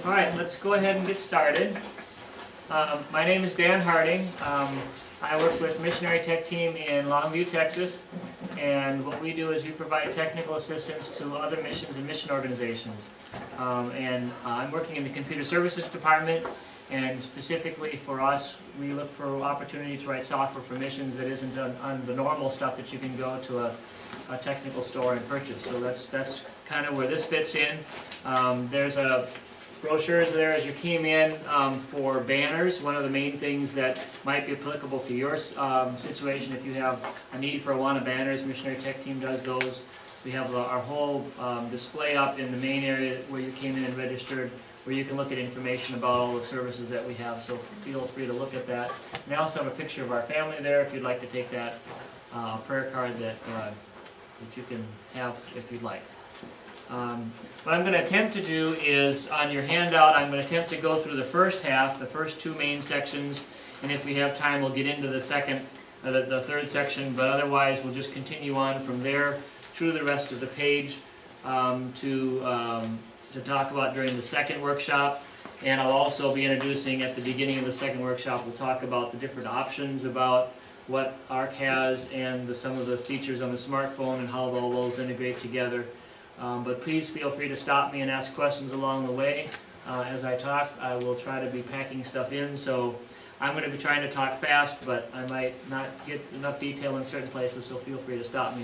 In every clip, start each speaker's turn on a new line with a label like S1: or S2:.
S1: All right, let's go ahead and get started. My name is Dan Harding. I work with Missionary Tech Team in Longview, Texas, and what we do is we provide technical assistance to other missions and mission organizations. I'm working in the Computer Services Department, and specifically for us, we look for opportunity to write software for missions that isn't on the normal stuff that you can go to a technical store and purchase. So that's kind of where this fits in. There's a brochures there as you came in for banners. One of the main things that might be applicable to your situation, if you have a need for Awana banners, Missionary Tech Team does those. We have our whole display up in the main area where you came in and registered, where you can look at information about all the services that we have, so feel free to look at that. And I also have a picture of our family there if you'd like to take that prayer card that you can have if you'd like. What I'm going to attempt to do is, on your handout, I'm going to attempt to go through the first half, the first two main sections, and if we have time we'll get into the third section, but otherwise we'll just continue on from there through the rest of the page to talk about during the second workshop. And I'll also be introducing at the beginning of the second workshop, we'll talk about the different options about what ARC has and some of the features on the smartphone and how all those integrate together. But please feel free to stop me and ask questions along the way. As I talk, I will try to be packing stuff in, so I'm going to be trying to talk fast, but I might not get enough detail in certain places, so feel free to stop me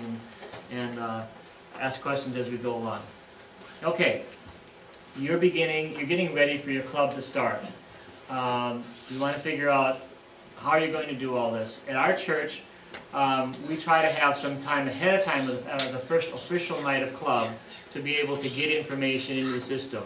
S1: and ask questions as we go along. Okay, you're getting ready for your club to start. You want to figure out how you're going to do all this. At our church, we try to have some time ahead of time of the first official night of club to be able to get information into the system.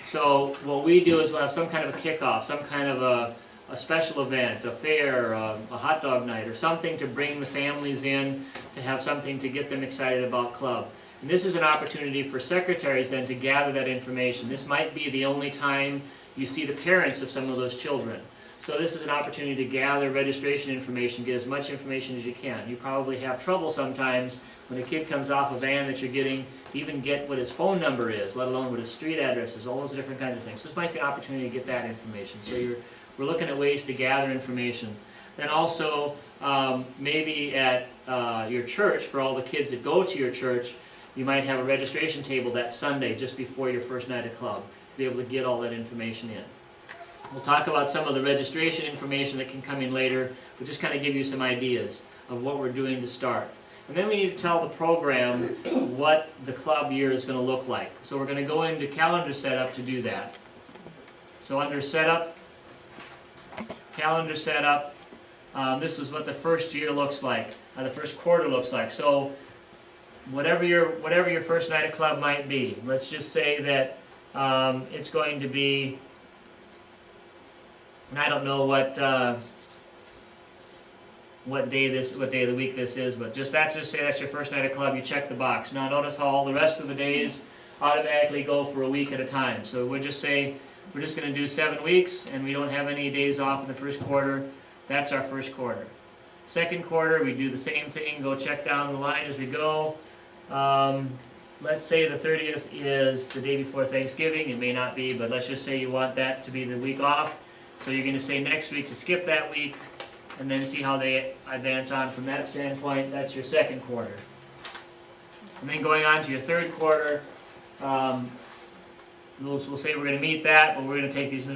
S1: So what we do is we'll have some kind of a kickoff, some kind of a special event, a fair, a hot dog night, or something to bring the families in, to have something to get them excited about club. And this is an opportunity for secretaries then to gather that information. This might be the only time you see the parents of some of those children. So this is an opportunity to gather registration information, get as much information as you can. You probably have trouble sometimes when a kid comes off a van that you're getting, to even get what his phone number is, let alone what his street address is, all those different kinds of things. So this might be an opportunity to get that information. So we're looking at ways to gather information. Then also, maybe at your church, for all the kids that go to your church, you might have a registration table that Sunday just before your first night of club to be able to get all that information in. We'll talk about some of the registration information that can come in later, but just kind of give you some ideas of what we're doing to start. And then we need to tell the program what the club year is going to look like. So we're going to go into calendar setup to do that. So under setup, calendar setup, this is what the first year looks like, the first quarter looks like. So whatever your first night of club might be, let's just say that it's going to be, and I don't know what day of the week this is, but let's just say that's your first night of club. You check the box. Now notice how all the rest of the days automatically go for a week at a time. So we'll just say we're just going to do 7 weeks, and we don't have any days off in the first quarter. That's our first quarter. Second quarter, we do the same thing. Go check down the line as we go. Let's say the 30th is the day before Thanksgiving. It may not be, but let's just say you want that to be the week off. So you're going to say next week to skip that week, and then see how they advance on from that standpoint. That's your second quarter. And then going on to your third quarter, we'll say we're going to meet that, but we're going to take these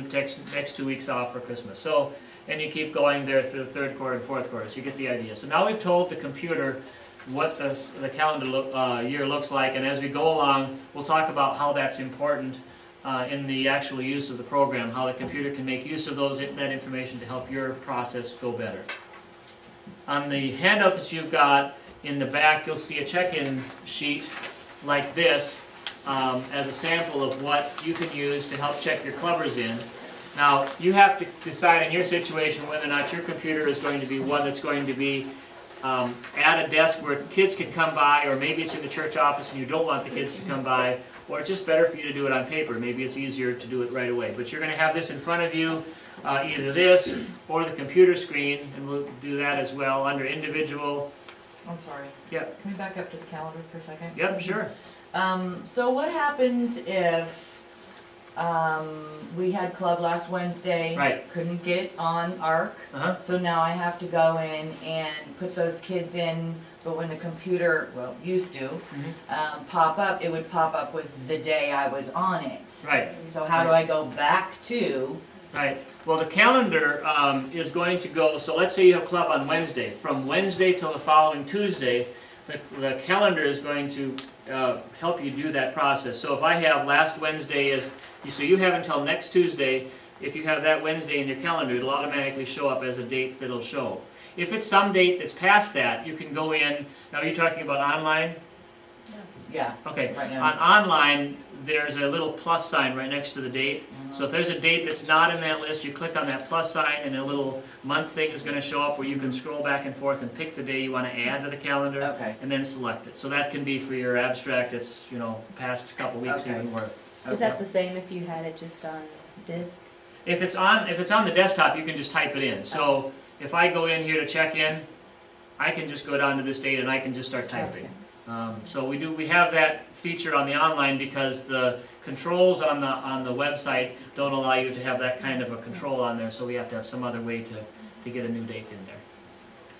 S1: next 2 weeks off for Christmas. So, and you keep going there through the third quarter and fourth quarter, so you get the idea. So now we've told the computer what the calendar year looks like, and as we go along, we'll talk about how that's important in the actual use of the program, how the computer can make use of that information to help your process go better. On the handout that you've got in the back, you'll see a check-in sheet like this as a sample of what you can use to help check your clubbers in. Now, you have to decide in your situation whether or not your computer is going to be one that's going to be at a desk where kids can come by, or maybe it's in the church office and you don't want the kids to come by, or it's just better for you to do it on paper. Maybe it's easier to do it right away. But you're going to have this in front of you, either this or the computer screen, and we'll do that as well under individual.
S2: I'm sorry.
S1: Yep.
S2: Can we back up to the calendar for a second?
S1: Yep, sure.
S2: So what happens if We had club last Wednesday.
S1: Right.
S2: Couldn't get on ARC. So now I have to go in and put those kids in, but when the computer, well, used to, pop up, it would pop up with the day I was on it.
S1: Right.
S2: So how do I go back to?
S1: Right. Well, the calendar is going to go, so let's say you have club on Wednesday. From Wednesday till the following Tuesday, the calendar is going to help you do that process. So if I have last Wednesday as, so you have until next Tuesday, if you have that Wednesday in your calendar, it'll automatically show up as a date that'll show. If it's some date that's past that, you can go in, now are you talking about online?
S2: Yeah.
S1: Okay,
S2: Right now.
S1: on online, there's a little plus sign right next to the date. So if there's a date that's not in that list, you click on that plus sign and a little month thing is going to show up where you can scroll back and forth and pick the day you want to add to the calendar.
S2: Okay.
S1: And then select it. So that can be for your abstract, it's, you know, past couple weeks
S2: Okay.
S1: even worth.
S3: Is that the same if you had it just on disk?
S1: If it's on the desktop, you can just type it in. So if I go in here to check in, I can just go down to this date and I can just start typing. So we have that feature on the online because the controls on the website don't allow you to have that kind of a control on there, so we have to have some other way to get a new date in there.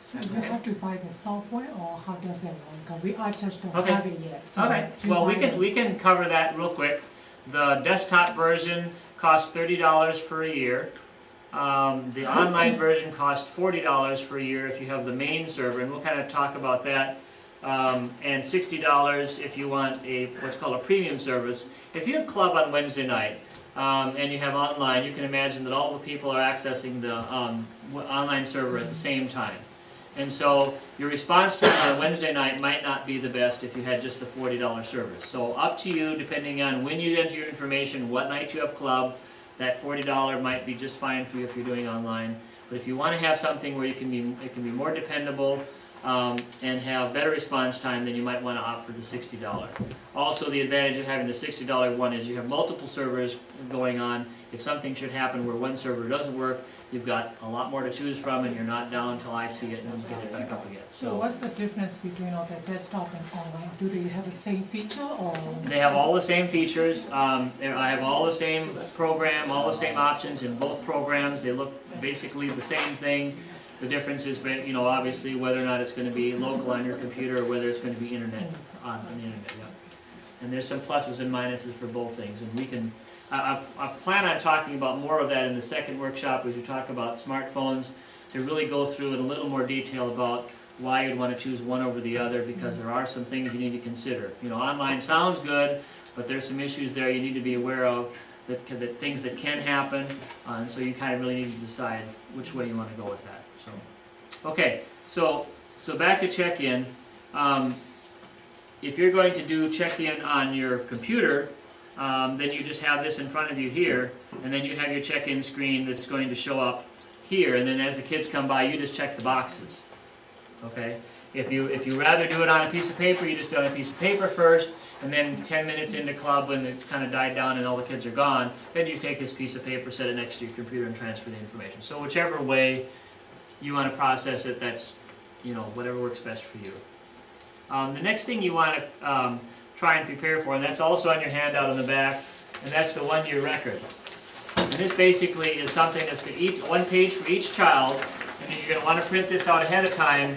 S4: So you have to buy the software, or how does it work? I just don't
S1: Okay.
S4: have it yet. So
S1: Okay,
S4: do you
S1: well,
S4: buy it?
S1: we can cover that real quick. The desktop version costs $30 for a year. The online version costs $40 for a year if you have the main server, and we'll kind of talk about that. And $60 if you want what's called a premium service. If you have club on Wednesday night and you have online, you can imagine that all the people are accessing the online server at the same time. And so your response time on Wednesday night might not be the best if you had just the $40 service. So up to you, depending on when you enter your information, what night you have club, that $40 might be just fine for you if you're doing online. But if you want to have something where it can be more dependable and have better response time, then you might want to opt for the $60. Also, the advantage of having the $60 one is you have multiple servers going on. If something should happen where one server doesn't work, you've got a lot more to choose from, and you're not down until I see it and get it back up again.
S4: So what's the difference between the desktop and online? Do they have the same feature, or?
S1: They have all the same features. I have all the same program, all the same options in both programs. They look basically the same thing. The difference is, you know, obviously whether or not it's going to be local on your computer or whether it's going to be internet on the internet. Yeah. And there's some pluses and minuses for both things, and we can. I plan on talking about more of that in the second workshop as we talk about smartphones, to really go through in a little more detail about why you'd want to choose one over the other, because there are some things you need to consider. You know, online sounds good, but there's some issues there you need to be aware of, that things that can happen, and so you kind of really need to decide which way you want to go with that. So, okay, so back to check-in. If you're going to do check-in on your computer, then you just have this in front of you here, and then you have your check-in screen that's going to show up here, and then as the kids come by, you just check the boxes. Okay? If you rather do it on a piece of paper, you just do it on a piece of paper first, and then 10 minutes into club, when it's kind of died down and all the kids are gone, then you take this piece of paper, set it next to your computer, and transfer the information. So whichever way you want to process it, that's, you know, whatever works best for you. The next thing you want to try and prepare for, and that's also on your handout on the back, and that's the one-year record. And this basically is something that's one page for each child, and then you're going to want to print this out ahead of time.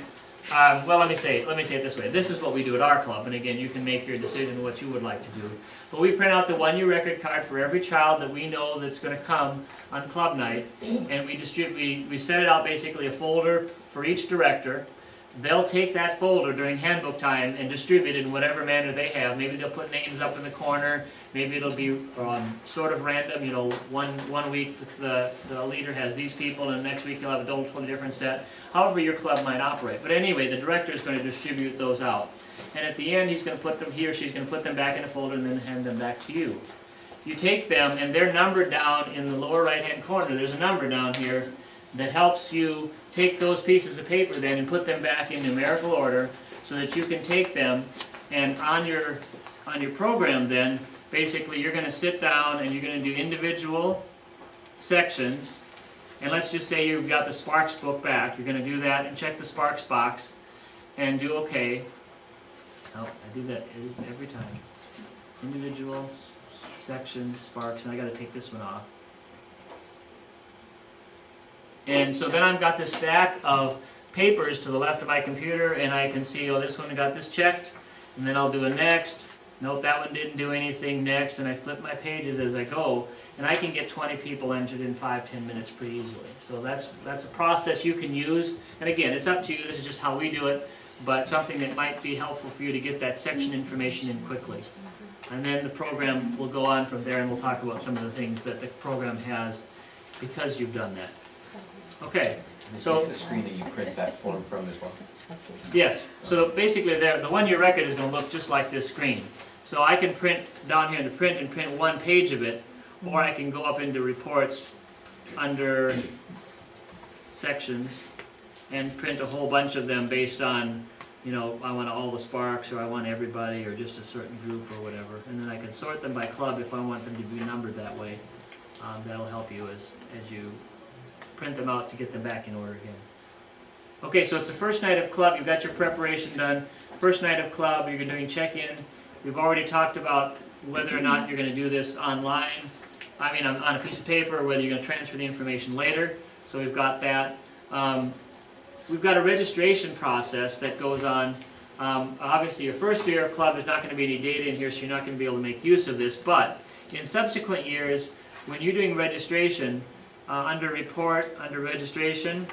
S1: Well, let me say it this way. This is what we do at our club, and again, you can make your decision what you would like to do. But we print out the one-year record card for every child that we know that's going to come on club night, and we set it out basically a folder for each director. They'll take that folder during handbook time and distribute it in whatever manner they have. Maybe they'll put names up in the corner. Maybe it'll be sort of random. You know, one week the leader has these people, and the next week he'll have a totally different set. However your club might operate. But anyway, the director is going to distribute those out. And at the end, he or she's going to put them back in a folder and then hand them back to you. You take them, and they're numbered down in the lower right-hand corner. There's a number down here that helps you take those pieces of paper then and put them back in numerical order, so that you can take them, and on your program then, basically you're going to sit down and you're going to do individual sections. And let's just say you've got the Sparks book back. You're going to do that and check the Sparks box and do OK. Oh, I do that every time. Individual Sections, Sparks, and I gotta take this one off. And so then I've got this stack of papers to the left of my computer, and I can see, oh, this one got this checked, and then I'll do a next. Nope, that one didn't do anything, next, and I flip my pages as I go, and I can get 20 people entered in 5-10 minutes pretty easily. So that's a process you can use, and again, it's up to you, this is just how we do it, but something that might be helpful for you to get that section information in quickly. And then the program will go on from there, and we'll talk about some of the things that the program has because you've done that. Okay,
S5: Is
S1: so
S5: this the screen that you print that form from as well?
S1: yes, so basically the one-year record is going to look just like this screen. So I can print down here into print and print one page of it, or I can go up into reports under sections and print a whole bunch of them based on, you know, I want all the Sparks, or I want everybody, or just a certain group, or whatever. And then I can sort them by club if I want them to be numbered that way. That'll help you as you print them out to get them back in order again. Okay, so it's the first night of club. You've got your preparation done. First night of club, you're doing check-in. We've already talked about whether or not you're going to do this online, on a piece of paper, or whether you're going to transfer the information later. So we've got that. We've got a registration process that goes on. Obviously, your first year of club, there's not going to be any data in here, so you're not going to be able to make use of this. But in subsequent years, when you're doing registration, under report, under registration,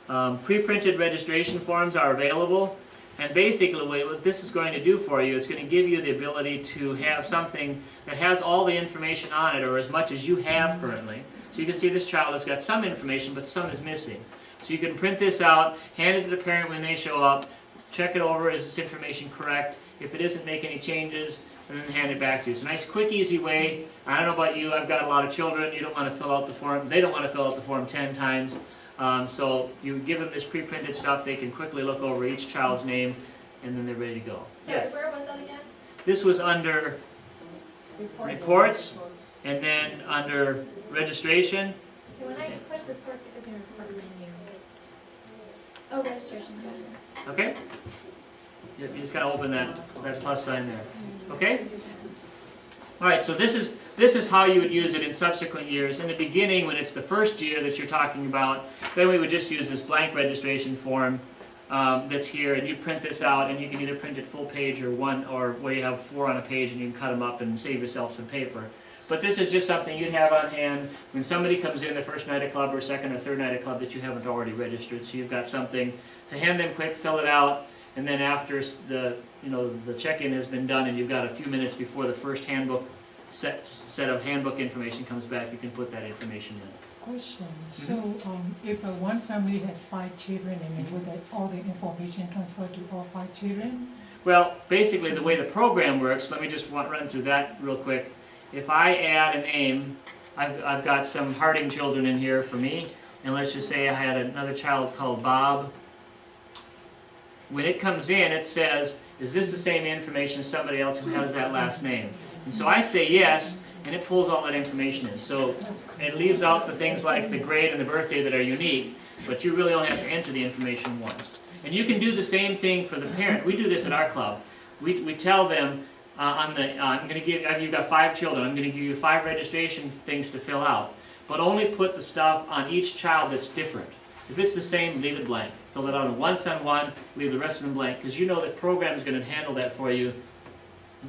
S1: pre-printed registration forms are available. And basically what this is going to do for you is going to give you the ability to have something that has all the information on it, or as much as you have currently. So you can see this child has got some information, but some is missing. So you can print this out, hand it to the parent when they show up, check it over, is this information correct? If it isn't, make any changes, and then hand it back to you. It's a nice, quick, easy way. I don't know about you, I've got a lot of children, you don't want to fill out the form, they don't want to fill out the form 10 times. So you give them this pre-printed stuff, they can quickly look over each child's name, and then they're ready to go. Yes?
S6: Where was that again?
S1: This was under reports, and then under registration.
S6: Okay, when I click report, it doesn't report menu. Oh, registration, gotcha.
S1: Okay? You just gotta open that plus sign there. Okay? Alright, so this is how you would use it in subsequent years. In the beginning, when it's the first year that you're talking about, then we would just use this blank registration form that's here, and you print this out, and you can either print it full page or one, or where you have 4 on a page and you can cut them up and save yourself some paper. But this is just something you'd have on hand when somebody comes in the first night of club or second or third night of club that you haven't already registered. So you've got something to hand them quick, fill it out, and then after the check-in has been done and you've got a few minutes before the first handbook set of handbook information comes back, you can put that information in.
S4: Question, so if one family has 5 children, and then would that all the information transfer to all 5 children?
S1: Well, basically the way the program works, let me just run through that real quick. If I add a name, I've got some Harding children in here for me, and let's just say I had another child called Bob. When it comes in, it says, is this the same information as somebody else who has that last name? And so I say yes, and it pulls all that information in. So it leaves out the things like the grade and the birthday that are unique, but you really only have to enter the information once. And you can do the same thing for the parent. We do this at our club. We tell them, I'm going to give, you've got 5 children, I'm going to give you 5 registration things to fill out, but only put the stuff on each child that's different. If it's the same, leave it blank. Fill it out on one, leave the rest of them blank, because you know the program is going to handle that for you.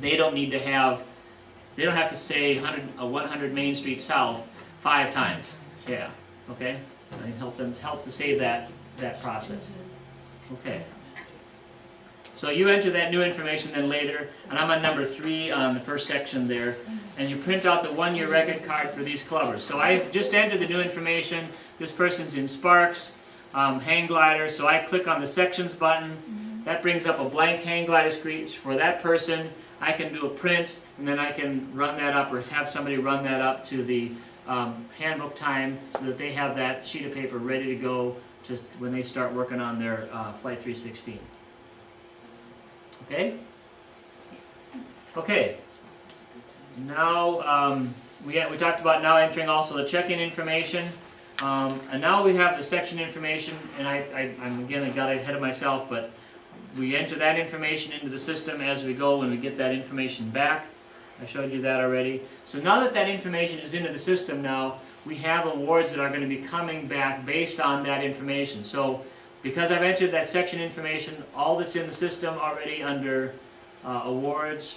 S1: They don't have to say 100 Main Street South 5 times. Yeah, okay? And help to save that process. Okay. So you enter that new information then later, and I'm on number 3 on the first section there, and you print out the 1-year record card for these clubbers. So I just entered the new information. This person's in Sparks, hang glider, so I click on the sections button. That brings up a blank hang glider screen for that person. I can do a print, and then I can run that up or have somebody run that up to the handbook time so that they have that sheet of paper ready to go just when they start working on their Flight 316. Okay? Okay. Now, we talked about now entering also the check-in information. And now we have the section information, and I got ahead of myself, but we enter that information into the system as we go when we get that information back. I showed you that already. So now that that information is into the system now, we have awards that are going to be coming back based on that information. So because I've entered that section information, all that's in the system already under awards,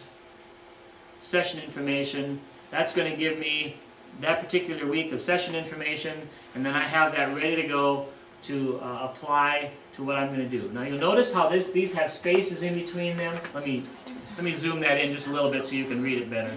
S1: session information, that's going to give me that particular week of session information, and then I have that ready to go to apply to what I'm going to do. Now you'll notice how these have spaces in between them. Let me zoom that in just a little bit so you can read it better.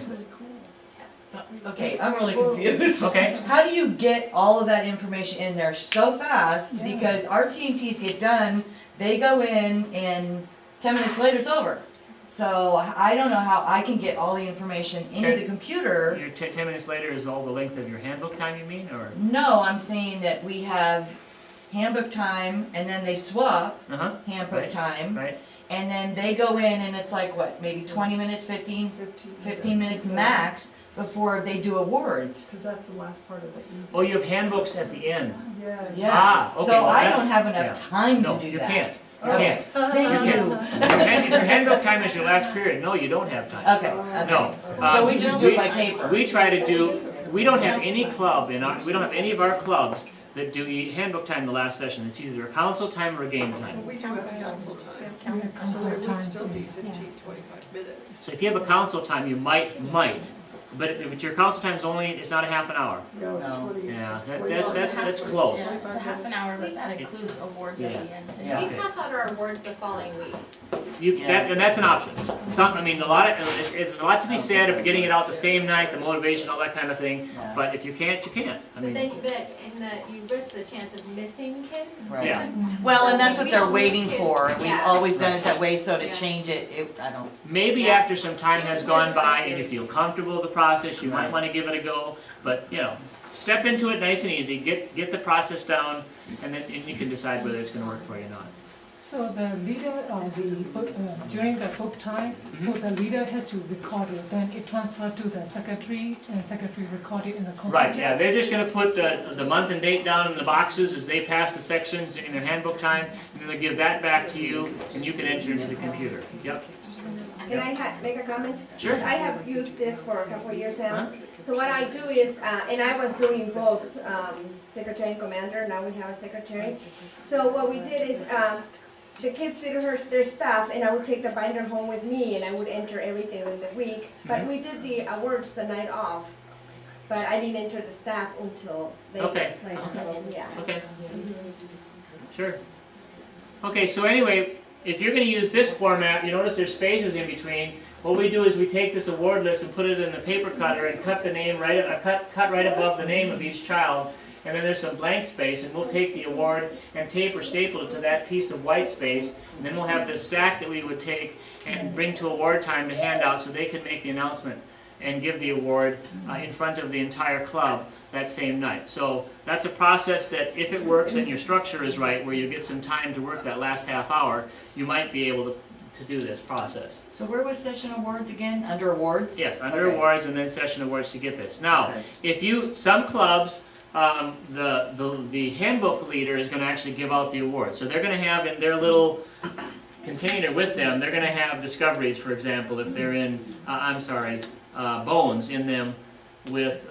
S2: Okay, I'm really confused.
S1: Okay.
S2: How do you get all of that information in there so fast? Because our TNTs get done, they go in, and 10 minutes later it's over. So I don't know how I can get all the information into
S1: Okay.
S2: the computer.
S1: Your 10 minutes later is all the length of your handbook time, you mean, or?
S2: No, I'm saying that we have handbook time, and then they swap handbook
S1: Right.
S2: time,
S1: Right.
S2: and then they go in, and it's like, what, maybe 20 minutes, 15 minutes max before they do awards.
S7: Because that's the last part of the evening.
S1: Oh, you have handbooks at the end.
S7: Yeah.
S2: Yeah.
S1: Ah, okay,
S2: So
S1: well,
S2: I
S1: that's-
S2: don't have
S1: yeah.
S2: enough time
S1: No,
S2: to do
S1: you
S2: that.
S1: can't.
S2: Okay,
S1: You
S2: thank
S1: can't.
S2: you.
S1: If your handbook time is your last period, no, you don't have time.
S2: Okay, okay.
S1: No.
S2: So we just do it by paper.
S1: We try to do, we don't have any club in our, we don't have any of our clubs that do handbook time the last session. It's either a council time or a game time.
S7: We do have council time,
S4: We have
S7: so
S4: council
S7: it would
S4: time
S7: still be
S4: too.
S7: 15, 25 minutes.
S1: So if you have a council time, you might, but your council time's only, it's not a half an hour.
S7: No, it's
S2: No.
S7: 20.
S1: Yeah, that's close.
S3: Yeah, it's a half an hour, but that includes awards at the end too.
S2: Yeah.
S6: We pass out our awards the following week.
S1: That's an option. I mean, it's a lot to be said of getting it out the same night, the motivation, all that kind of thing.
S2: Yeah.
S1: But if you can't, you can't. I
S6: But
S1: mean,
S6: then, you risk the chance of missing kids.
S2: Right.
S1: Yeah.
S2: Well, and that's what
S6: We
S2: they're
S6: don't
S2: waiting
S6: miss
S2: for,
S6: kids.
S2: and we've
S6: Yeah.
S2: always done it that way, so to
S6: Yeah.
S2: change it, I don't.
S1: maybe after some time has gone by and you feel comfortable with the process, you might want to give it a go. But step into it nice and easy. Get the process down, and then you can decide whether it's going to work for you or not.
S4: So the leader, during the book time, so the leader has to record it, then it transferred to the secretary, and secretary record it in the computer.
S1: Right, yeah, they're just gonna put the month and date down in the boxes as they pass the sections in their handbook time, and then they'll give that back to you, and you can enter into the computer. Yep.
S8: Can I make a comment?
S1: Sure.
S8: I have used this for a couple of years now. So what I do is, and I was doing both secretary and commander, now we have a secretary. So what we did is, the kids did their stuff, and I would take the binder home with me, and I would enter everything in the week. But we did the awards the night off, but I didn't enter the staff until they
S1: Okay.
S8: played, so, yeah.
S1: Okay. Sure. Okay, so anyway, if you're gonna use this format, you notice there's spaces in between. What we do is we take this award list and put it in the paper cutter and cut the name cut right above the name of each child. And then there's some blank space, and we'll take the award and tape or staple it to that piece of white space. And then we'll have this stack that we would take and bring to award time to hand out so they can make the announcement and give the award in front of the entire club that same night. So that's a process that, if it works and your structure is right, where you get some time to work that last half hour, you might be able to do this process.
S2: So where was session awards again? Under awards?
S1: Yes, under
S2: Okay.
S1: awards and then session awards to get this. Now,
S2: Okay.
S1: some clubs, the handbook leader is going to actually give out the awards. So they're going to have in their little container with them, they're going to have discoveries, for example, if they're in, bones in them with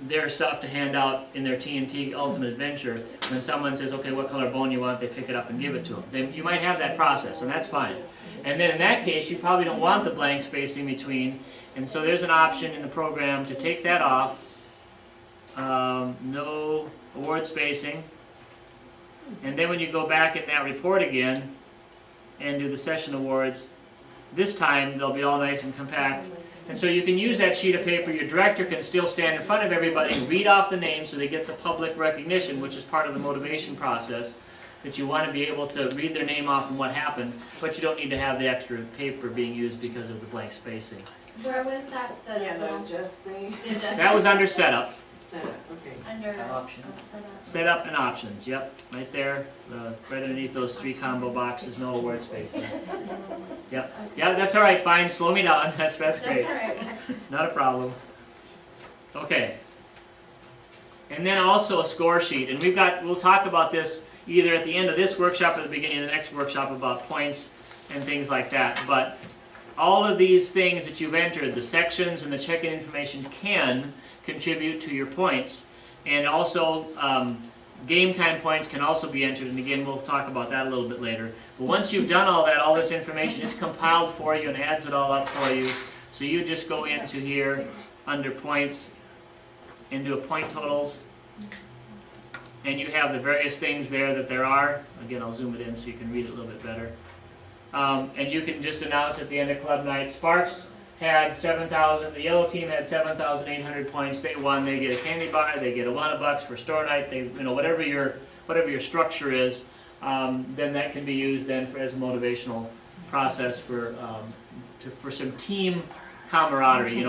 S1: their stuff to hand out in their TNT Ultimate Adventure. When someone says, okay, what color bone you want, they pick it up and give it to them. You might have that process, and that's fine. And then in that case, you probably don't want the blank space in between, and so there's an option in the program to take that off. No award spacing. And then when you go back at that report again and do the session awards, this time they'll be all nice and compact. And so you can use that sheet of paper. Your director can still stand in front of everybody and read off the names so they get the public recognition, which is part of the motivation process, that you want to be able to read their name off and what happened, but you don't need to have the extra paper being used because of the blank spacing.
S6: Where was that, the little?
S7: just the
S1: That was under setup.
S7: setup, okay.
S6: Under.
S2: Options.
S1: Setup and options, yep, right there, right underneath those 3 combo boxes, no award space. Yep, yeah, that's all right, fine, slow me down, that's great,
S6: That's all right.
S1: not a problem. Okay. And then also a score sheet, and we'll talk about this either at the end of this workshop or the beginning of the next workshop about points and things like that, but all of these things that you've entered, the sections and the check-in information, can contribute to your points. And also, game time points can also be entered, and again, we'll talk about that a little bit later. But once you've done all that, all this information, it's compiled for you and adds it all up for you. So you just go into here, under points, and do a point totals. And you have the various things there that there are. Again, I'll zoom it in so you can read it a little bit better. And you can just announce at the end of club night, Sparks had 7,000, the yellow team had 7,800 points, they won, they get a candy bar, they get Awana bucks for store night, they, whatever your structure is, then that can be used then as a motivational process for some team camaraderie.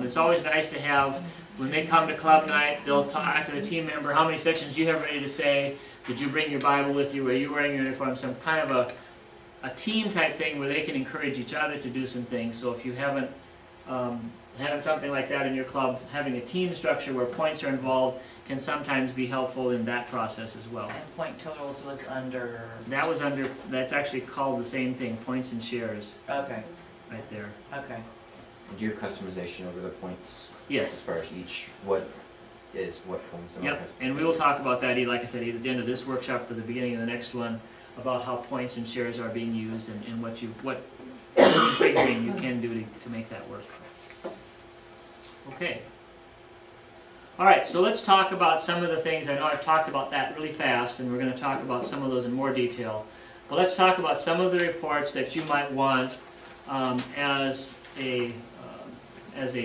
S1: It's always nice to have, when they come to club night, they'll talk to the team member, how many sections do you have ready to say, did you bring your Bible with you, are you wearing your uniform, some kind of a team type thing where they can encourage each other to do some things. So if you haven't having something like that in your club, having a team structure where points are involved can sometimes be helpful in that process as well.
S2: And point totals was under?
S1: That's actually called the same thing, points and shares,
S2: Okay,
S1: right there.
S2: okay.
S5: Do you have customization over the points?
S1: Yes.
S5: As far as what points and all
S1: Yep,
S5: that?
S1: and we will talk about that, like I said, either at the end of this workshop or the beginning of the next one, about how points and shares are being used and what configuring you can do to make that work. Okay. All right, so let's talk about some of the things. I know I've talked about that really fast, and we're going to talk about some of those in more detail. But let's talk about some of the reports that you might want as a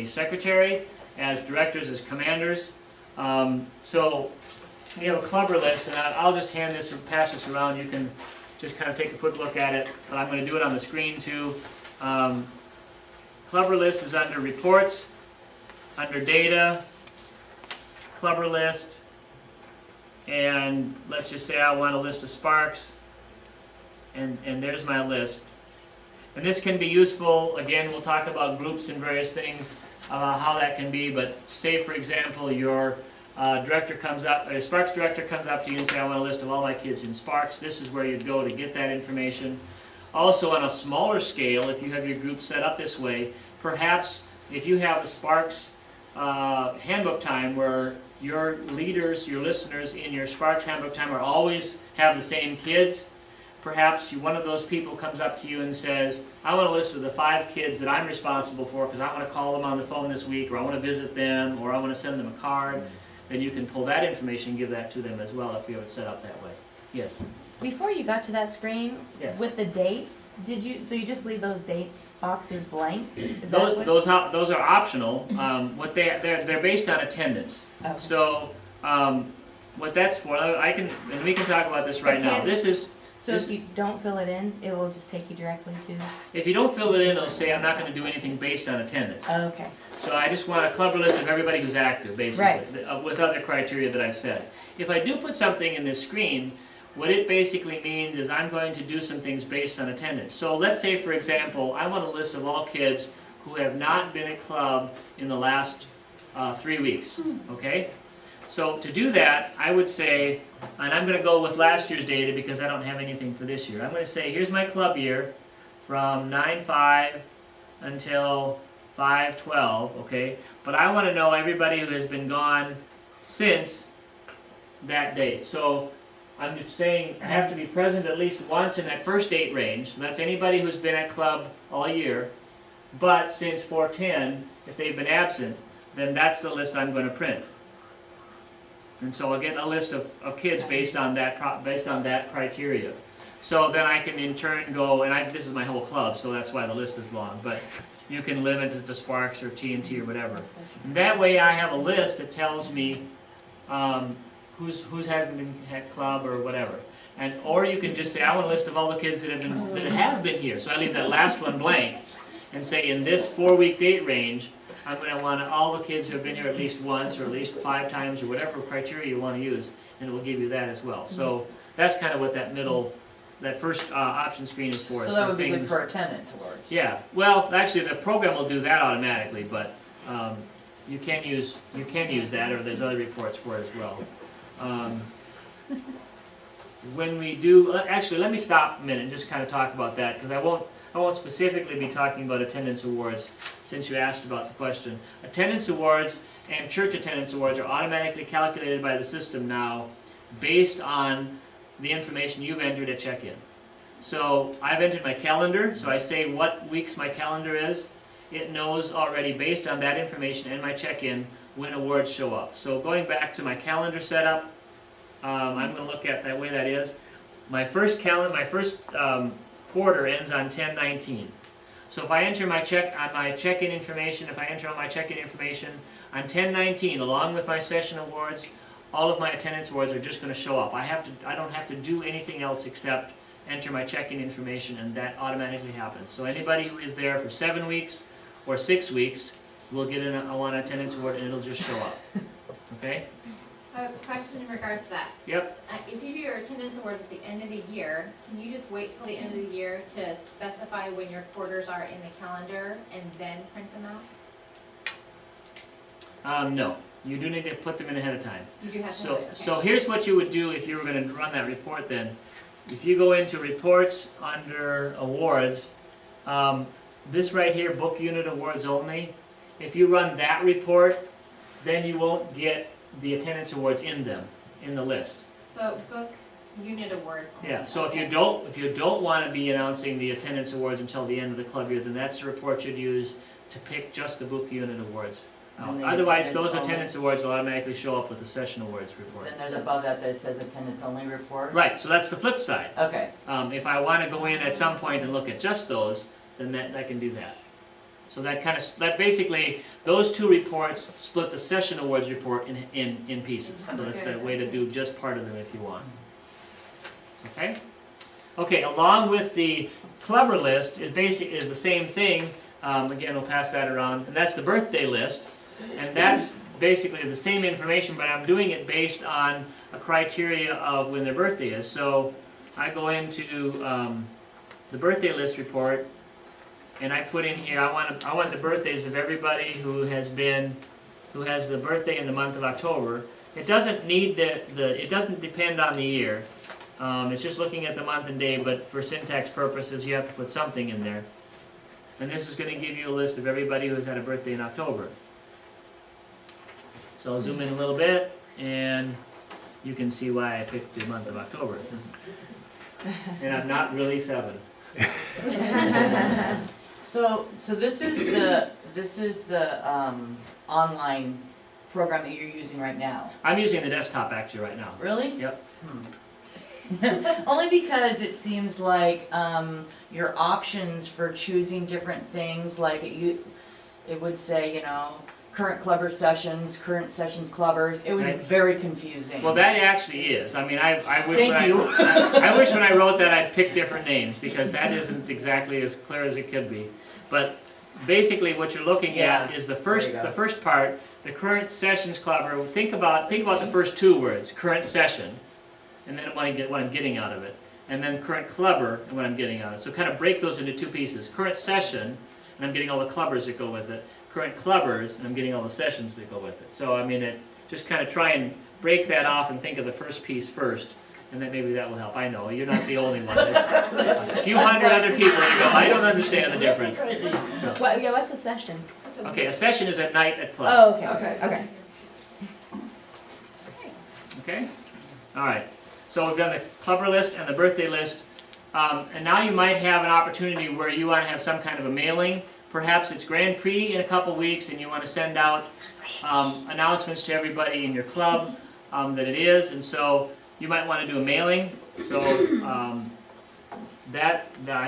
S1: secretary, as directors, as commanders. So we have a clubber list, and I'll just hand this or pass this around. You can just kind of take a quick look at it, but I'm going to do it on the screen too. Clubber list is under reports, under data, clubber list, and let's just say I want a list of Sparks, and there's my list. And this can be useful. Again, we'll talk about groups and various things, how that can be, but say for example your director comes up, or Sparks director comes up to you and say, I want a list of all my kids in Sparks. This is where you'd go to get that information. Also on a smaller scale, if you have your group set up this way, perhaps if you have a Sparks handbook time where your leaders, your listeners in your Sparks handbook time are always have the same kids, perhaps one of those people comes up to you and says, I want a list of the 5 kids that I'm responsible for because I want to call them on the phone this week, or I want to visit them, or I want to send them a card. Then you can pull that information and give that to them as well if you have it set up that way. Yes?
S3: Before you got to that screen,
S1: Yes.
S3: with the dates, so you just leave those date boxes blank? Is that what?
S1: Those are optional. What they're based on attendance.
S3: Okay.
S1: So what that's for, and we can talk about this right now.
S3: So if you don't fill it in, it will just take you directly to?
S1: If you don't fill it in, it'll say I'm not going to do anything based on attendance.
S3: Okay.
S1: So I just want a clubber list of everybody who's active, basically, with other criteria that I've said. If I do put something in this screen, what it basically means is I'm going to do some things based on attendance. So let's say, for example, I want a list of all kids who have not been at club in the last 3 weeks, okay? So to do that, I would say, and I'm going to go with last year's data because I don't have anything for this year. I'm going to say, here's my club year from 9/5 until 5/12, okay? But I want to know everybody who has been gone since that date. So I'm just saying I have to be present at least once in that first date range. That's anybody who's been at club all year. But since 4/10, if they've been absent, then that's the list I'm going to print. And so I'll get a list of kids based on that criteria. So then I can in turn go, and this is my whole club, so that's why the list is long. But you can limit it to Sparks or TNT or whatever. And that way I have a list that tells me who hasn't been at club or whatever. Or you can just say, I want a list of all the kids that have been here. So I leave that last one blank and say in this 4-week date range, I'm going to want all the kids who have been here at least once or at least 5 times or whatever criteria you want to use, and it will give you that as well. So that's kind of what that first option screen is for.
S2: So that would be good for attendance awards.
S1: Yeah, well, actually the program will do that automatically, but you can use that, or there's other reports for it as well. When we do, actually let me stop a minute and just kind of talk about that, because I won't specifically be talking about attendance awards, since you asked about the question. Attendance awards and church attendance awards are automatically calculated by the system now based on the information you've entered at check-in. So I've entered my calendar, so I say what weeks my calendar is. It knows already based on that information and my check-in when awards show up. So going back to my calendar setup, I'm going to look at that way that is. My first quarter ends on 10/19. So if I enter my check-in information, if I enter all my check-in information on 10/19 along with my session awards, all of my attendance awards are just going to show up. I don't have to do anything else except enter my check-in information, and that automatically happens. So anybody who is there for 7 weeks or 6 weeks will get an Awana attendance award, and it'll just show up. Okay?
S9: I have a question in regards to that.
S1: Yep.
S9: If you do your attendance awards at the end of the year, can you just wait till the end of the year to specify when your quarters are in the calendar and then print them out?
S1: No, you do need to put them in ahead of time.
S9: You do have to.
S1: So,
S9: okay.
S1: so here's what you would do if you were going to run that report then. If you go into reports under awards, this right here, book unit awards only, if you run that report, then you won't get the attendance awards in them, in the list.
S9: So book unit awards.
S1: Yeah, so
S9: Okay.
S1: if you don't want to be announcing the attendance awards until the end of the club year, then that's the report you'd use to pick just the book unit awards.
S2: And the
S1: Otherwise,
S2: attendance
S1: those
S2: only.
S1: attendance awards will automatically show up with the session awards report.
S2: Then there's above that that says attendance only report?
S1: Right, so that's the flip side.
S2: Okay,
S1: If I want to go in at some point and look at just those, then that can do that. So that basically, those two reports split the session awards report in pieces. So that's the way to do just part of them if you want. Okay? Okay, along with the clever list is the same thing. Again, we'll pass that around, and that's the birthday list. And that's basically the same information, but I'm doing it based on a criteria of when their birthday is. So I go into the birthday list report, and I put in here, I want the birthdays of everybody who has the birthday in the month of October. It doesn't need it doesn't depend on the year. It's just looking at the month and day, but for syntax purposes, you have to put something in there. And this is going to give you a list of everybody who has had a birthday in October. So I'll zoom in a little bit, and you can see why I picked the month of October. And I'm not really 7.
S2: so this is the online program that you're using right now?
S1: I'm using the desktop actually right now.
S2: Really?
S1: Yep.
S2: Only because it seems like your options for choosing different things, like it would say, current clubber sessions, current sessions clubbers. It was
S1: Right.
S2: very confusing.
S1: Well, that actually is. I mean, I wish
S2: Thank you.
S1: I wish when I wrote that I'd picked different names, because that isn't exactly as clear as it could be. But basically, what you're looking at
S2: Yeah.
S1: is the
S2: There you go.
S1: first part, the current sessions clubber. Think about the first 2 words, current session, and then what I'm getting out of it, and then current clubber and what I'm getting out of it. So kind of break those into 2 pieces. Current session, and I'm getting all the clubbers that go with it. Current clubbers, and I'm getting all the sessions that go with it. So I mean, just kind of try and break that off and think of the first piece first, and then maybe that will help. I know, you're not the only one. There's a few hundred other people that go, I don't understand the difference. So,
S3: What's a session?
S1: okay, a session is at night at club.
S3: Oh, okay.
S1: Okay? All right. So we've done the clubber list and the birthday list. And now you might have an opportunity where you want to have some kind of a mailing. Perhaps it's Grand Prix in a couple weeks, and you want to send out announcements to everybody in your club that it is. And so you might want to do a mailing. So I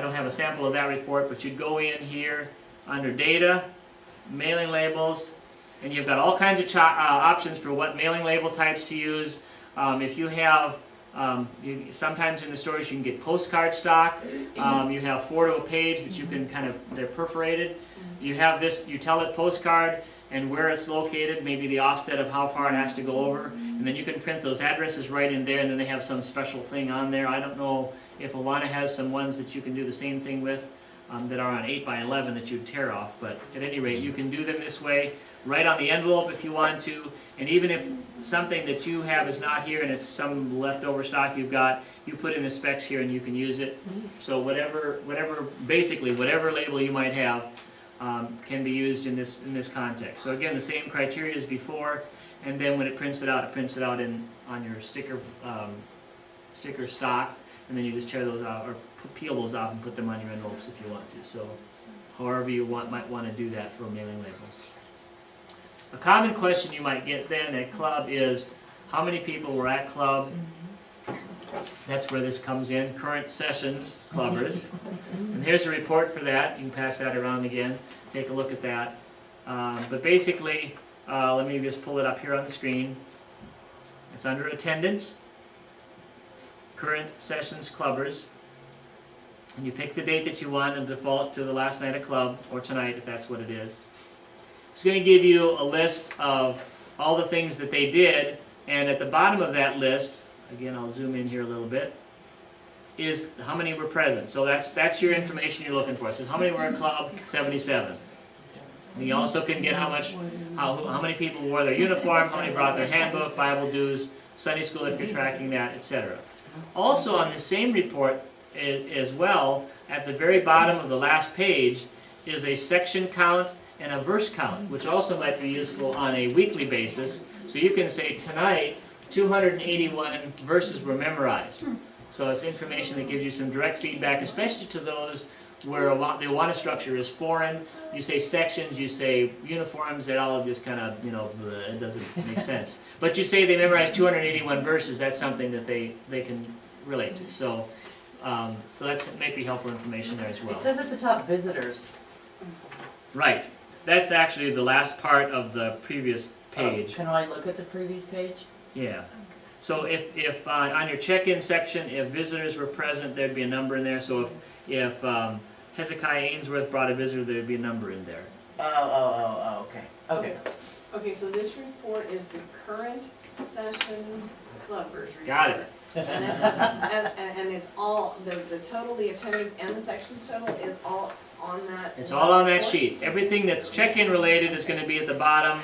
S1: don't have a sample of that report, but you'd go in here under Data, Mailing Labels, and you've got all kinds of options for what mailing label types to use. If you have, sometimes in the stores you can get postcard stock. You have 4 to a page that you can they're perforated. You have this, you tell it postcard and where it's located, maybe the offset of how far it has to go over, and then you can print those addresses right in there, and then they have some special thing on there. I don't know if Awana has some ones that you can do the same thing with that are on 8x11 that you tear off, but at any rate, you can do them this way. write on the envelope if you want to, and even if something that you have is not here and it's some leftover stock you've got, you put in the specs here and you can use it. So basically whatever label you might have can be used in this context. So again, the same criteria as before, and then when it prints it out on your sticker stock, and then you just tear those out or peel those off and put them on your envelopes if you want to. So however you might want to do that for mailing labels. A common question you might get then at club is, how many people were at club? That's where this comes in, current sessions, clubbers. And here's a report for that. You can pass that around again, take a look at that. But basically, let me just pull it up here on the screen. It's under attendance, current sessions, clubbers. And you pick the date that you want and default to the last night of club, or tonight if that's what it is. It's going to give you a list of all the things that they did, and at the bottom of that list, again I'll zoom in here a little bit, is how many were present. So that's your information you're looking for. It says how many were at club? 77. And you also can get how many people wore their uniform, how many brought their handbook, Bible dues, Sunday school if you're tracking that, etc. Also on the same report as well, at the very bottom of the last page, is a section count and a verse count, which also might be useful on a weekly basis. So you can say tonight, 281 verses were memorized. So it's information that gives you some direct feedback, especially to those where the Awana structure is foreign. You say sections, you say uniforms, it all just kind of, it doesn't make sense. But you say they memorized 281 verses, that's something that they can relate to. So that might be helpful information there as well.
S2: It says at the top, visitors.
S1: Right. That's actually the last part of the previous page.
S2: Can I look at the previous page?
S1: Yeah. So if on your check-in section, if visitors were present, there'd be a number in there. So if Hezekiah Ainsworth brought a visitor, there'd be a number in there.
S2: Okay.
S7: Okay, so this report is the current sessions clubbers report.
S1: Got it.
S7: And it's all, the total, the attendance and the sections total is all on that?
S1: It's all on that sheet. Everything that's check-in related is going to be at the bottom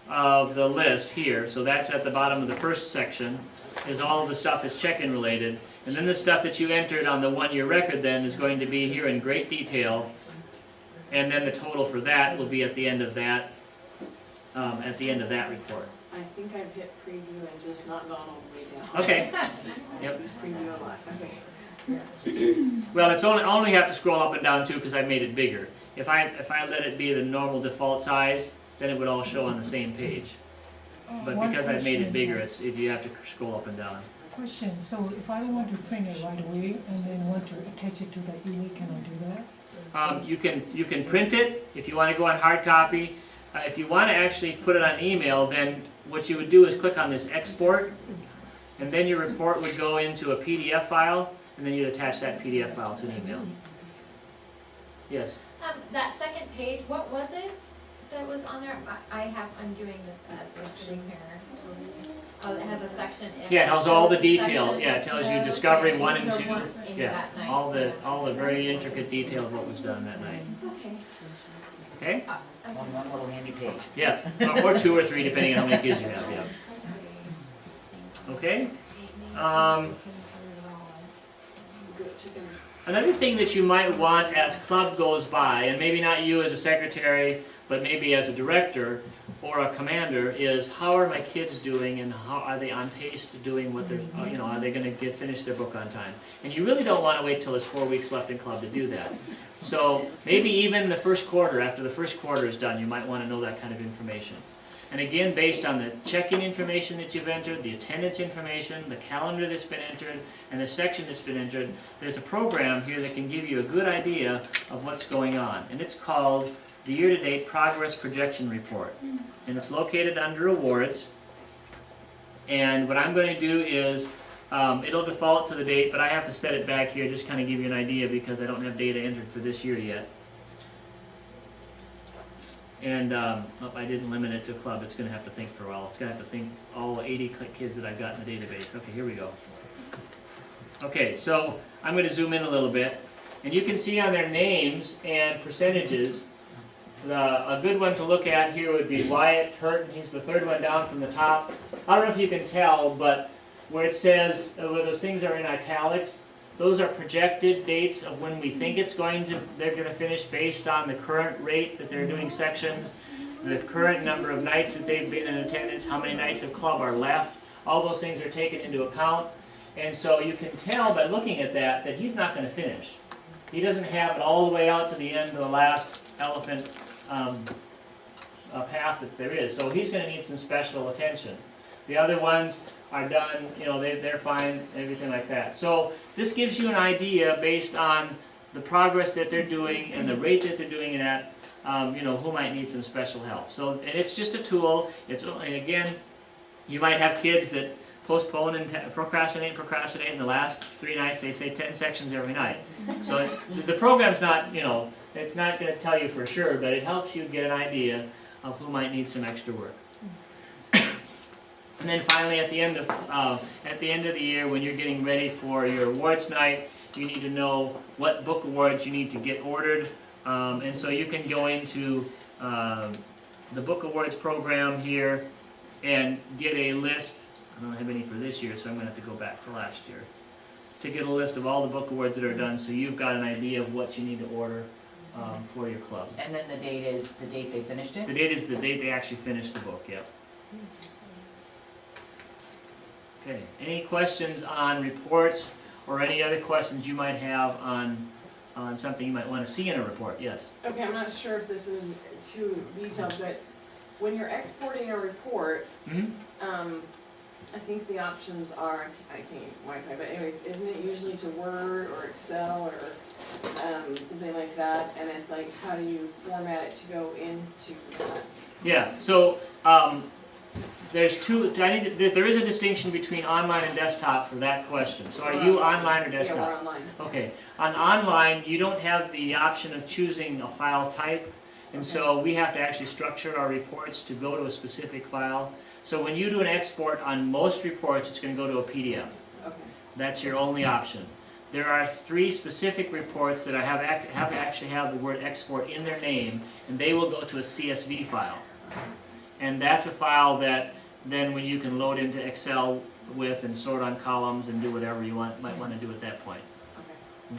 S1: of the list here. So that's at the bottom of the first section, is all of the stuff that's check-in related. And then the stuff that you entered on the one-year record then is going to be here in great detail. And then the total for that will be at the end of that, report.
S7: I think I've hit preview and just not gone all the way down.
S1: Okay. Yep.
S7: Preview on life, okay.
S1: Well, it's only have to scroll up and down too because I made it bigger. If I let it be the normal default size, then it would all show on the same page. But because I've made it bigger, you have to scroll up and down.
S4: Question, so if I want to print it right away and then want to attach it to the email, can I do that?
S1: You can print it if you want to go on hard copy. If you want to actually put it on email, then what you would do is click on this export, and then your report would go into a PDF file, and then you'd attach that PDF file to an email. Yes?
S9: That second page, what was it that was on there? I'm doing this as we're sitting here. Oh, it has a section in.
S1: Yeah, it has all the details.
S9: Section.
S1: Yeah, it tells you Discovery 1 and 2.
S9: In
S1: Yeah,
S9: that night.
S1: all the very intricate detail of what was done that night.
S9: Okay.
S1: Okay?
S2: One little handy page.
S1: Yeah, or 2 or 3 depending on how many kids you have, yeah. Okay? Another thing that you might want as club goes by, and maybe not you as a secretary, but maybe as a director or a commander, is how are my kids doing and how are they on pace to doing what they're, are they going to finish their book on time? And you really don't want to wait till there's 4 weeks left in club to do that. So maybe even the first quarter, after the first quarter is done, you might want to know that kind of information. And again, based on the check-in information that you've entered, the attendance information, the calendar that's been entered, and the section that's been entered, there's a program here that can give you a good idea of what's going on. And it's called the Year-to-Date Progress Projection Report. And it's located under Awards. And what I'm going to do is, it'll default to the date, but I have to set it back here, just kind of give you an idea because I don't have data entered for this year yet. And I didn't limit it to club. It's going to have to think for a while. It's going to have to think all 80 kids that I've got in the database. Okay, here we go. Okay, so I'm going to zoom in a little bit. And you can see on their names and percentages a good one to look at here would be Wyatt Hurton. He's the third one down from the top. I don't know if you can tell, but where it says, where those things are in italics, those are projected dates of when we think they're going to finish based on the current rate that they're doing sections, the current number of nights that they've been in attendance, how many nights of club are left. All those things are taken into account. And so you can tell by looking at that he's not going to finish. He doesn't have it all the way out to the end of the last elephant path that there is. So he's going to need some special attention. The other ones are done, they're fine, everything like that. So this gives you an idea based on the progress that they're doing and the rate that they're doing it at, who might need some special help. So, and it's just a tool. And again, you might have kids that postpone and procrastinate, and the last 3 nights they say 10 sections every night. So the program's not, it's not going to tell you for sure, but it helps you get an idea of who might need some extra work. And then finally, at the end of the year, when you're getting ready for your awards night, you need to know what book awards you need to get ordered. And so you can go into the book awards program here and get a list. I don't have any for this year, so I'm going to have to go back to last year to get a list of all the book awards that are done, so you've got an idea of what you need to order for your club.
S2: And then the date is the date they finished it?
S1: The date is the date they actually finished the book, yep. Okay, any questions on reports or any other questions you might have on something you might want to see in a report? Yes?
S7: Okay, I'm not sure if this is too detailed, but when you're exporting a report, I think the options are, I can't Wi-Fi, but anyways, isn't it usually to Word or Excel or something like that? And it's like, how do you format it to go into that?
S1: Yeah, so there's there is a distinction between online and desktop for that question. So are you online or desktop?
S7: Yeah, we're online.
S1: Okay, on online, you don't have the option of choosing a file type, and so we have to actually structure our reports to go to a specific file. So when you do an export on most reports, it's going to go to a PDF.
S7: Okay.
S1: That's your only option. There are 3 specific reports that actually have the word export in their name, and they will go to a CSV file. And that's a file that then when you can load into Excel with and sort on columns and do whatever you might want to do at that point.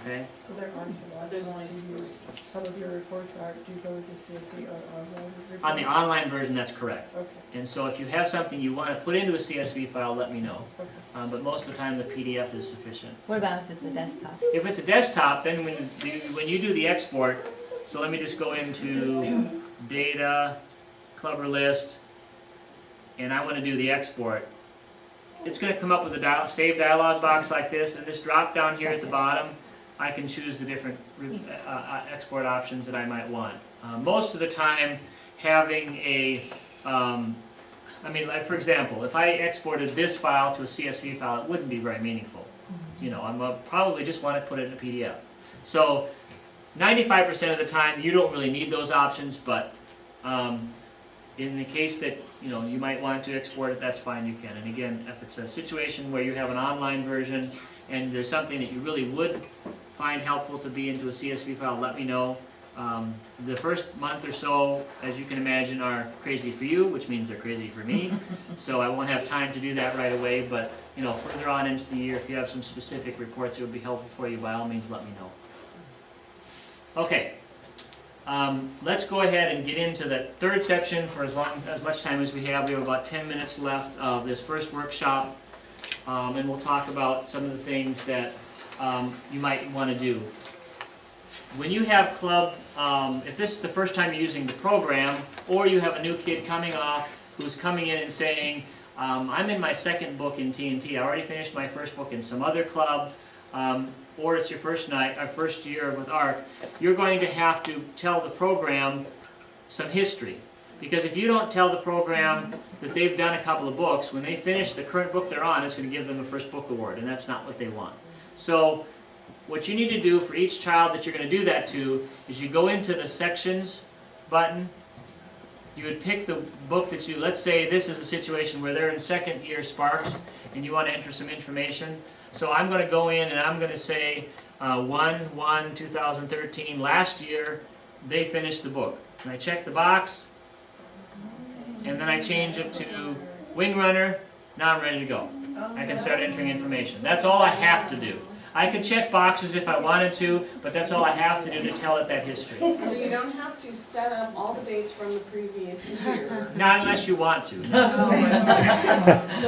S1: Okay?
S10: So there are some options to use. Some of your reports are, do you go with the CSV or online report?
S1: On the online version, that's correct.
S10: Okay.
S1: And so if you have something you want to put into a CSV file, let me know.
S10: Okay.
S1: But most of the time, the PDF is sufficient.
S3: What about if it's a desktop?
S1: If it's a desktop, then when you do the export, so let me just go into Data, Clubber List, and I want to do the export. It's going to come up with a save dialog box like this, and this drop down here at the bottom, I can choose the different export options that I might want. Most of the time, having like for example, if I exported this file to a CSV file, it wouldn't be very meaningful. I probably just want to put it in a PDF. So 95% of the time, you don't really need those options, but in the case that you might want to export it, that's fine, you can. And again, if it's a situation where you have an online version and there's something that you really would find helpful to be into a CSV file, let me know. The first month or so, as you can imagine, are crazy for you, which means they're crazy for me. So I won't have time to do that right away, but further on into the year, if you have some specific reports that would be helpful for you, by all means, let me know. Okay. Let's go ahead and get into the third section for as much time as we have. We have about 10 minutes left of this first workshop, and we'll talk about some of the things that you might want to do. When you have club, if this is the first time you're using the program, or you have a new kid coming off who's coming in and saying, I'm in my second book in TNT, I already finished my first book in some other club, or it's your first year with ARC, you're going to have to tell the program some history. Because if you don't tell the program that they've done a couple of books, when they finish the current book they're on, it's going to give them a first book award, and that's not what they want. So what you need to do for each child that you're going to do that to is you go into the sections button, you would pick the book that let's say this is a situation where they're in second year Sparks, and you want to enter some information. So I'm going to go in and I'm going to say 1/1/2013, last year they finished the book. and I check the box, and then I change it to wing runner. Now I'm ready to go. I can start entering information. That's all I have to do. I could check boxes if I wanted to, but that's all I have to do to tell it that history.
S7: So you don't have to set up all the dates from the previous year.
S1: Not unless you want to.
S7: So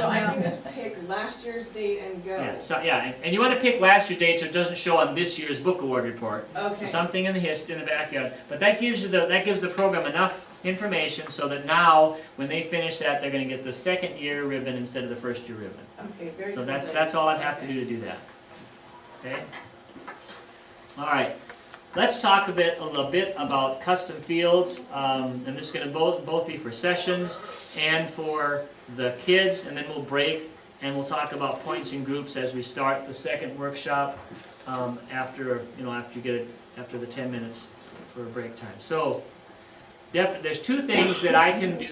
S7: I can just pick last year's date and go.
S1: Yeah, so, yeah, and you want to pick last year's date so it doesn't show on this year's book award report. So
S7: Okay.
S1: something in the backyard. But that gives the program enough information so that now when they finish that, they're going to get the second year ribbon instead of the first year ribbon.
S7: Okay, very
S1: So
S7: good.
S1: that's all I have to do to do that. Okay? All right. Let's talk a little bit about custom fields, and this is going to both be for sessions and for the kids, and then we'll break and we'll talk about points and groups as we start the second workshop after the 10 minutes for a break time. So there's two things that I can do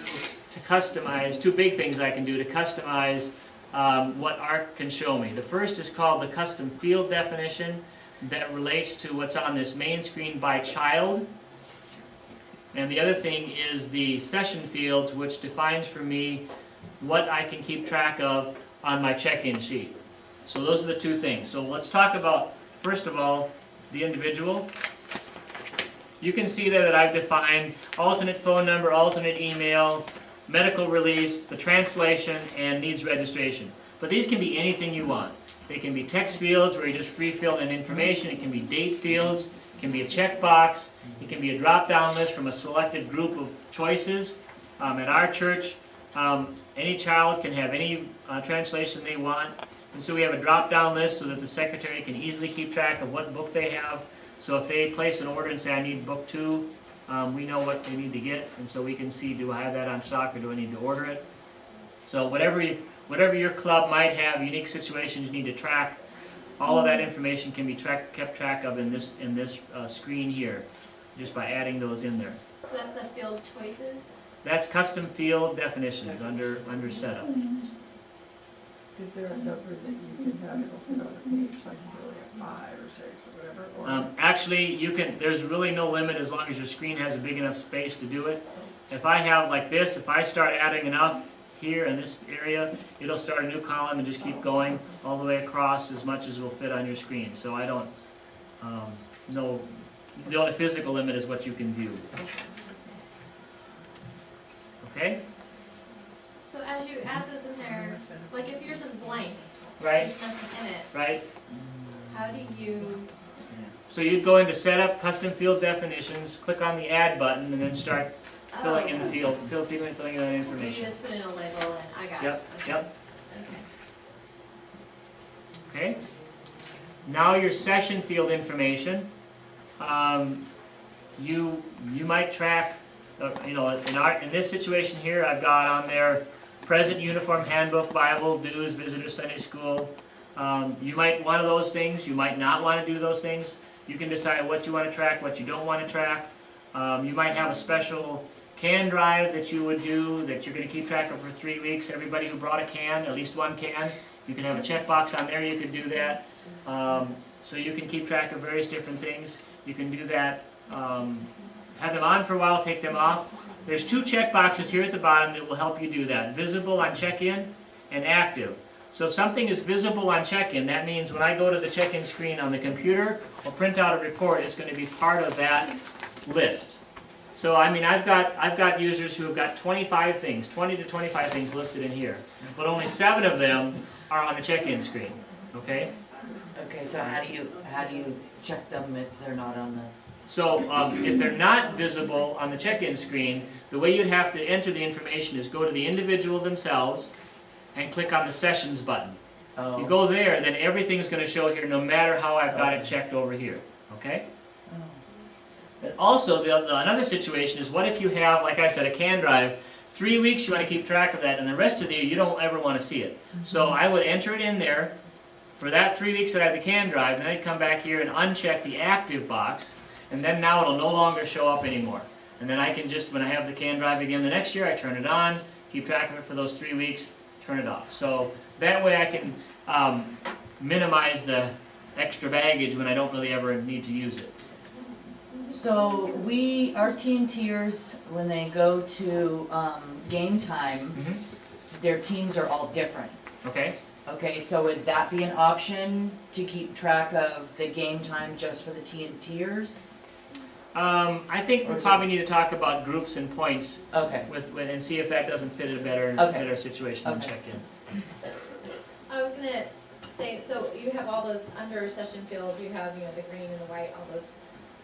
S1: to customize, two big things I can do to customize what ARC can show me. The first is called the custom field definition that relates to what's on this main screen by child. And the other thing is the session fields, which defines for me what I can keep track of on my check-in sheet. So those are the two things. So let's talk about, first of all, the individual. You can see there that I've defined alternate phone number, alternate email, medical release, the translation, and needs registration. But these can be anything you want. They can be text fields where you just free fill in information. It can be date fields. It can be a checkbox. It can be a drop-down list from a selected group of choices. At our church, any child can have any translation they want. And so we have a drop-down list so that the secretary can easily keep track of what book they have. So if they place an order and say, I need book 2, we know what they need to get. And so we can see, do I have that on stock or do I need to order it? So whatever your club might have, unique situations you need to track, all of that information can be kept track of in this screen here, just by adding those in there.
S9: So that's the field choices?
S1: That's custom field definitions under setup.
S10: Is there a number that you can have it open on a page, like you can only have 5 or 6 or whatever? Or
S1: Actually, there's really no limit as long as your screen has a big enough space to do it. If I have like this, if I start adding enough here in this area, it'll start a new column and just keep going all the way across as much as will fit on your screen. So I don't know, the only physical limit is what you can view. Okay?
S9: So as you add those in there, like if yours is blank,
S1: Right?
S9: there's nothing in it,
S1: Right?
S9: how do you,
S1: So you'd go into Setup, Custom Field Definitions, click on the Add button, and then start filling in the field, filling in that
S9: so you
S1: information.
S9: just put in a label and I got it?
S1: Yep,
S9: Okay.
S1: yep.
S9: Okay.
S1: Okay? Now your session field information, you might track, in this situation here, I've got on there present uniform handbook, Bible, dues, visitor Sunday school. You might want those things, you might not want to do those things. You can decide what you want to track, what you don't want to track. You might have a special can drive that you would do that you're going to keep track of for 3 weeks. Everybody who brought a can, at least one can, you can have a checkbox on there, you could do that. So you can keep track of various different things. You can do that. Have them on for a while, take them off. There's 2 checkboxes here at the bottom that will help you do that. Visible on check-in and active. So if something is visible on check-in, that means when I go to the check-in screen on the computer or print out a report, it's going to be part of that list. So I mean, I've got users who have got 25 things, 20 to 25 things listed in here, but only 7 of them are on the check-in screen. Okay?
S2: Okay, so how do you check them if they're not on the?
S1: So if they're not visible on the check-in screen, the way you'd have to enter the information is go to the individual themselves and click on the Sessions button.
S2: Oh.
S1: You go there, then everything is going to show here no matter how I've got it checked over here. Okay? But also, another situation is what if you have, like I said, a can drive, 3 weeks you want to keep track of that, and the rest of the year you don't ever want to see it. So I would enter it in there for that 3 weeks that I have the can drive, and then I'd come back here and uncheck the active box, and then now it'll no longer show up anymore. And then I can just, when I have the can drive again the next year, I turn it on, keep track of it for those 3 weeks, turn it off. So that way I can minimize the extra baggage when I don't really ever need to use it.
S2: So our teen tiers, when they go to, game time,
S1: Mhm.
S2: their teams are all different.
S1: Okay,
S2: Okay, so would that be an option to keep track of the game time just for the teen tiers?
S1: I think
S2: Or
S1: we
S2: is it-
S1: probably need to talk about groups and points
S2: Okay,
S1: and see if that doesn't fit a better
S2: Okay.
S1: situation and
S2: Okay.
S1: check in.
S9: I was gonna say, so you have all those under session fields, you have, the green and the white, all those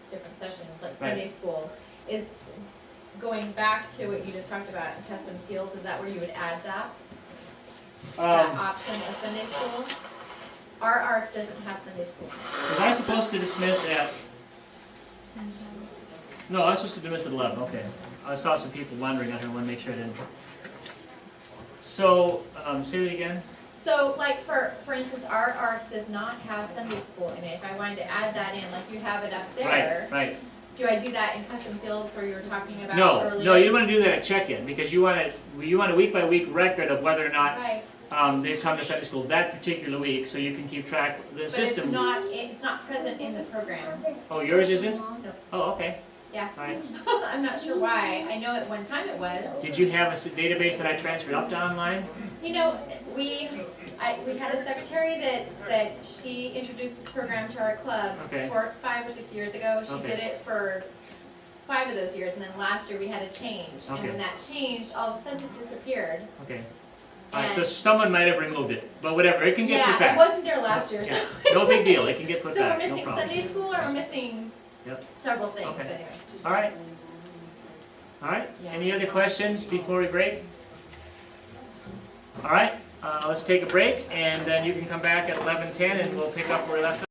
S9: different sessions, like
S1: Right.
S9: Sunday school. Is going back to what you just talked about in custom fields, is that where you would add that? That option of Sunday school? Our ARC doesn't have Sunday school.
S1: Was I supposed to dismiss at? No, I was supposed to dismiss at 11, okay. I saw some people wondering, I want to make sure I didn't. So, say that again?
S9: So like for instance, our ARC does not have Sunday school in it. If I wanted to add that in, like you have it up there,
S1: Right.
S9: do I do that in custom fields where you were talking about
S1: No,
S9: earlier?
S1: no, you don't want to do that at check-in, because you want a week-by-week record of whether or not
S9: Right,
S1: they've come to Sunday school that particular week, so you can keep track of the
S9: but
S1: system.
S9: it's not present in the program.
S1: Oh, yours isn't?
S9: No.
S1: Oh, okay.
S9: Yeah.
S1: All right.
S9: I'm not sure why. I know at one time it was.
S1: Did you have a database that I transferred up to online?
S9: We had a secretary that she introduced this program to our club
S1: Okay.
S9: 5 or 6 years ago. She
S1: Okay.
S9: did it for 5 of those years, and then last year we had a change. And
S1: Okay.
S9: when that changed, all of a sudden it disappeared.
S1: Okay. All right, so
S9: And-
S1: someone might have removed it, but whatever, it can get put
S9: Yeah, it
S1: back.
S9: wasn't there last year, so.
S1: Yeah, no big deal, it can get put
S9: So we're
S1: back, no
S9: missing
S1: problem.
S9: Sunday school, or we're missing
S1: Yep.
S9: several things,
S1: Okay.
S9: anyway.
S1: All right. All right,
S9: Yeah.
S1: any other questions before we break? All right, let's take a break, and then you can come back at 11:10 and we'll pick up where we left off.